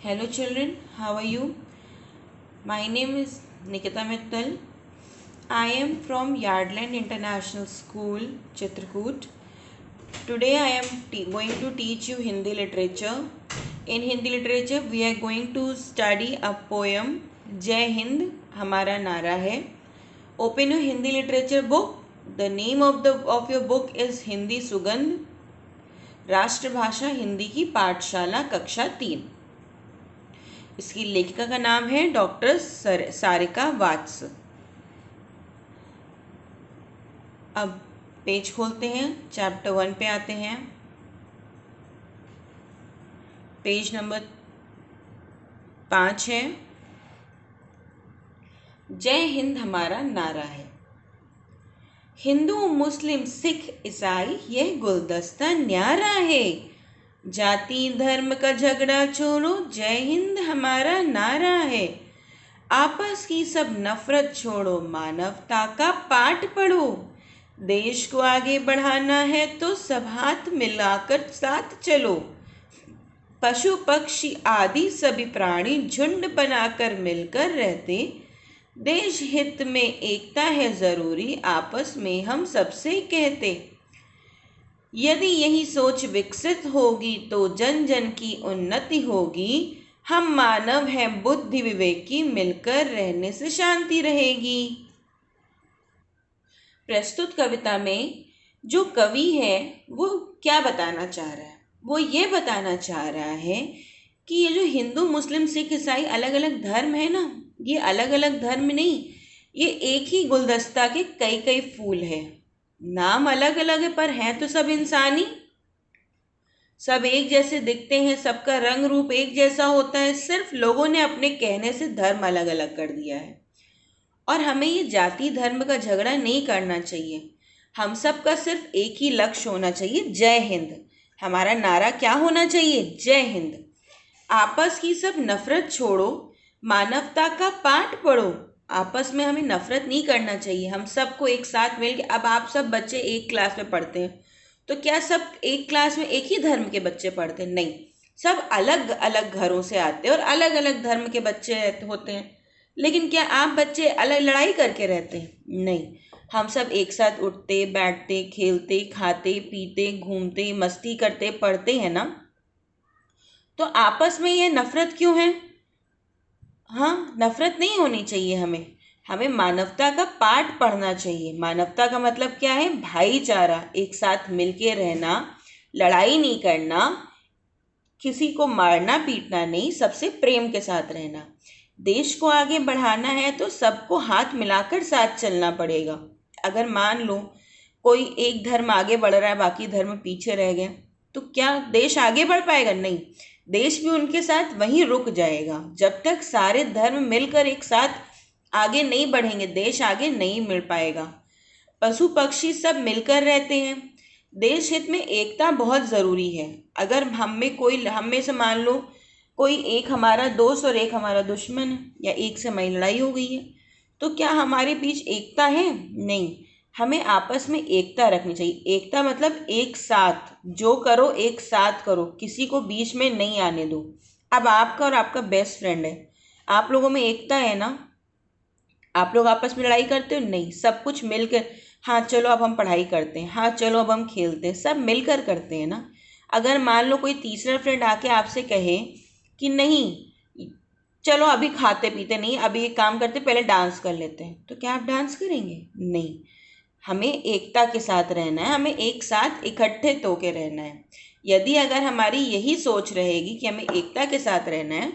Hello children, how are you? My name is Nikita Mittal. I am from Yardland International School, Chitrakoot. Today I am going to teach you Hindi literature. In Hindi literature we are going to study a poem Jai Hind Hamara Nara Hai. Open your Hindi literature book. The name of your book is Hindi Sugandh. राष्ट्रभाषा हिंदी की पाठशाला कक्षा 3. इसकी लेखिका का नाम है doctor Sarika Vats. अब पेज खोलते हैं, चैप्टर 1 पे आते हैं. पेज नंबर 5 है. जय हिंद हमारा नारा है. हिंदू मुस्लिम सिख ईसाई यह गुलदस्ता न्यारा है. जाति धर्म का झगड़ा छोड़ो, जय हिंद हमारा नारा है. आपस की सब नफरत छोड़ो, मानवता का पाठ पढ़ो. देश को आगे बढ़ाना है तो सब हाथ मिलाकर साथ चलो. पशु पक्षी आदि सभी प्राणी झुंड बनाकर मिलकर रहते. देश हित में एकता है जरूरी, आपस में हम सबसे कहते. यदि यही सोच विकसित होगी तो जन जन की उन्नति होगी. हम मानव हैं बुद्धि विवेकी, मिलकर रहने से शांति रहेगी. प्रस्तुत कविता में जो कवि है वो क्या बताना चाह रहा है? वो ये बताना चाह रहा है कि ये जो हिंदू मुस्लिम सिख ईसाई अलग अलग धर्म है ना, ये अलग अलग धर्म नहीं, ये एक ही गुलदस्ता के कई कई फूल है. नाम अलग अलग है पर हैं तो सब इंसानी. सब एक जैसे दिखते हैं, सबका रंग रूप एक जैसा होता है. सिर्फ लोगों ने अपने कहने से धर्म अलग अलग कर दिया है. और हमें ये जाति धर्म का झगड़ा नहीं करना चाहिए. हम सब का सिर्फ एक ही लक्ष्य होना चाहिए, जय हिंद. हमारा नारा क्या होना चाहिए? जय हिंद. आपस की सब नफरत छोड़ो, मानवता का पाठ पढ़ो. आपस में हमें नफरत नहीं करना चाहिए. हम सबको एक साथ मिल के, अब आप सब बच्चे एक क्लास में पढ़ते हैं तो क्या सब एक क्लास में एक ही धर्म के बच्चे पढ़ते हैं? नहीं, सब अलग अलग घरों से आते हैं और अलग अलग धर्म के बच्चे होते हैं. लेकिन क्या आप बच्चे अलग लड़ाई करके रहते हैं? नहीं, हम सब एक साथ उठते बैठते खेलते खाते पीते घूमते मस्ती करते पढ़ते हैं ना. तो आपस में ये नफरत क्यों है? हाँ, नफरत नहीं होनी चाहिए. हमें मानवता का पाठ पढ़ना चाहिए. मानवता का मतलब क्या है? भाईचारा, एक साथ मिलके रहना, लड़ाई नहीं करना, किसी को मारना पीटना नहीं, सबसे प्रेम के साथ रहना. देश को आगे बढ़ाना है तो सबको हाथ मिलाकर साथ चलना पड़ेगा. अगर मान लो कोई एक धर्म आगे बढ़ रहा है, बाकी धर्म पीछे रह गए, तो क्या देश आगे बढ़ पाएगा? नहीं, देश भी उनके साथ वहीं रुक जाएगा. जब तक सारे धर्म मिलकर एक साथ आगे नहीं बढ़ेंगे, देश आगे नहीं मिल पाएगा. पशु पक्षी सब मिलकर रहते हैं. देश हित में एकता बहुत ज़रूरी है. अगर हम में से मान लो कोई एक हमारा दोस्त और एक हमारा दुश्मन है, या एक से हमारी लड़ाई हो गई है, तो क्या हमारे बीच एकता है? नहीं. हमें आपस में एकता रखनी चाहिए. एकता मतलब एक साथ जो करो एक साथ करो, किसी को बीच में नहीं आने दो. अब आपका और आपका बेस्ट फ्रेंड है, आप लोगों में एकता है ना? आप लोग आपस में लड़ाई करते हो? नहीं, सब कुछ मिलकर, हाँ चलो अब हम पढ़ाई करते हैं, हाँ चलो अब हम खेलते हैं, सब मिलकर करते हैं ना. अगर मान लो कोई तीसरा फ्रेंड आके आपसे कहे कि नहीं चलो अभी खाते पीते नहीं, अभी एक काम करते पहले डांस कर लेते हैं, तो क्या आप डांस करेंगे? नहीं. हमें एकता के साथ रहना है, हमें एक साथ इकट्ठे तो के रहना है. यदि अगर हमारी यही सोच रहेगी कि हमें एकता के साथ रहना है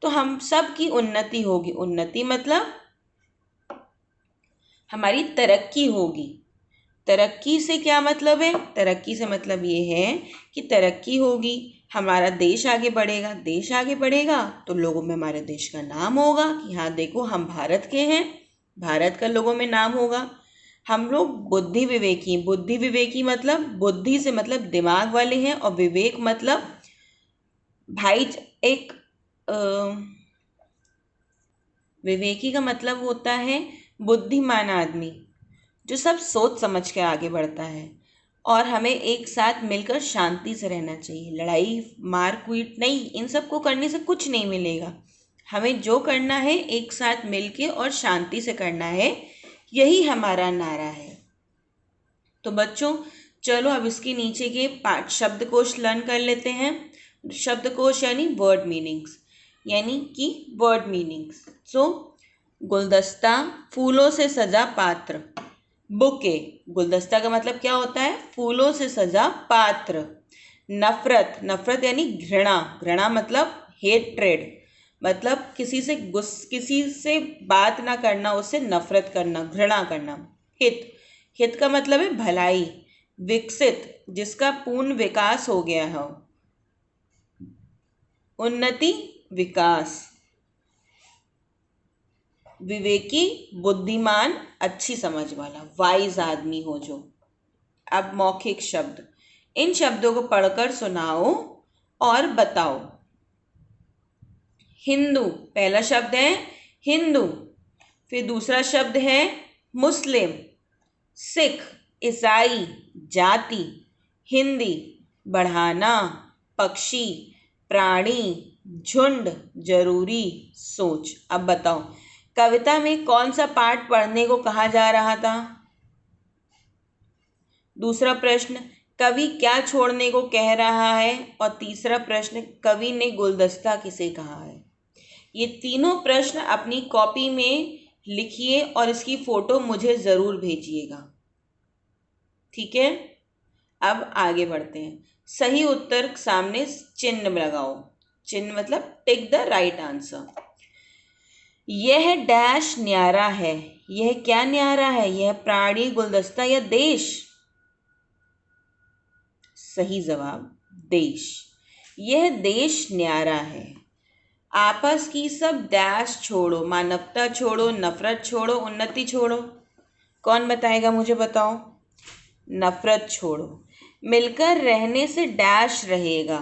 तो हम सब की उन्नति होगी. उन्नति मतलब हमारी तरक्की होगी. तरक्की से क्या मतलब है? तरक्की से मतलब ये है कि तरक्की होगी, हमारा देश आगे बढ़ेगा. देश आगे बढ़ेगा तो लोगों में हमारे देश का नाम होगा कि हाँ देखो हम भारत के हैं. भारत का लोगों में नाम होगा. हम लोग बुद्धि विवेकी मतलब बुद्धि से मतलब दिमाग वाले हैं, और विवेक मतलब भाई एक विवेकी का मतलब होता है बुद्धिमान आदमी, जो सब सोच समझ के आगे बढ़ता है. और हमें एक साथ मिलकर शांति से रहना चाहिए। लड़ाई मार पीट नहीं, इन सब को करने से कुछ नहीं मिलेगा। हमें जो करना है एक साथ मिलके और शांति से करना है, यही हमारा नारा है। तो बच्चों चलो अब इसके नीचे के पाठ शब्दकोश लर्न कर लेते हैं। शब्दकोश यानी वर्ड मीनिंग्स, यानी कि वर्ड मीनिंग्स। सो गुलदस्ता, फूलों से सजा पात्र। बुके, गुलदस्ता का मतलब क्या होता है? फूलों से सजा पात्र। नफरत, नफरत यानी घृणा, घृणा मतलब हेट्रेड, मतलब किसी से बात ना करना, उससे नफरत करना, घृणा करना। हित, हित का मतलब है भलाई। विकसित, जिसका पूर्ण विकास हो गया हो। उन्नति, विकास। विवेकी, बुद्धिमान, अच्छी समझ वाला, वाइज आदमी हो जो। अब मौखिक शब्द, इन शब्दों को पढ़कर सुनाओ और बताओ। हिंदू, पहला शब्द है हिंदू। फिर दूसरा शब्द है मुस्लिम। सिख, ईसाई, जाति। हिंदी, बढ़ाना, पक्षी, प्राणी, झुंड, जरूरी, सोच। अब बताओ कविता में कौन सा पाठ पढ़ने को कहा जा रहा था? दूसरा प्रश्न, कवि क्या छोड़ने को कह रहा है? और तीसरा प्रश्न, कवि ने गुलदस्ता किसे कहा है? ये तीनों प्रश्न अपनी कॉपी में लिखिए और इसकी फोटो मुझे ज़रूर भेजिएगा, ठीक है? अब आगे बढ़ते हैं। सही उत्तर सामने चिन्ह लगाओ। चिन्ह मतलब टिक द राइट आंसर। यह डैश न्यारा है। यह क्या न्यारा है? यह प्राणी, गुलदस्ता या देश? सही जवाब देश। यह देश न्यारा है। आपस की सब डैश छोड़ो, मानवता छोड़ो, नफरत छोड़ो, उन्नति छोड़ो। कौन बताएगा मुझे? बताओ। नफरत छोड़ो। मिलकर रहने से डैश रहेगा,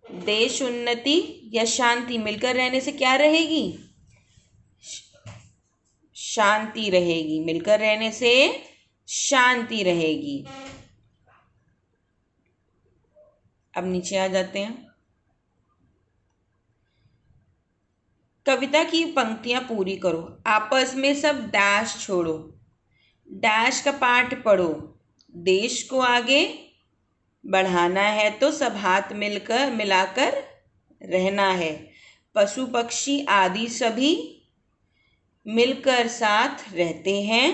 देश, उन्नति या शांति? मिलकर रहने से क्या रहेगी? शांति रहेगी। मिलकर रहने से शांति रहेगी। अब नीचे आ जाते हैं। कविता की पंक्तियां पूरी करो। आपस में सब डैश छोड़ो, डैश का पाठ पढ़ो। देश को आगे बढ़ाना है तो सब हाथ मिलाकर रहना है। पशु पक्षी आदि सभी मिलकर साथ रहते हैं।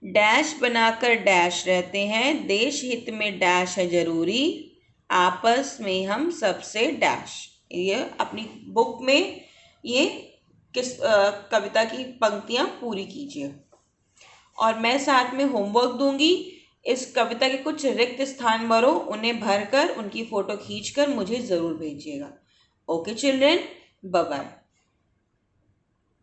डैश बनाकर डैश रहते हैं। देश हित में डैश है जरूरी। आपस में हम सबसे डैश। ये अपनी बुक में ये कविता की पंक्तियां पूरी कीजिए और मैं साथ में होमवर्क दूंगी। इस कविता के कुछ रिक्त स्थान भरो, उन्हें भरकर उनकी फोटो खींचकर मुझे ज़रूर भेजिएगा। Okay children, bye bye.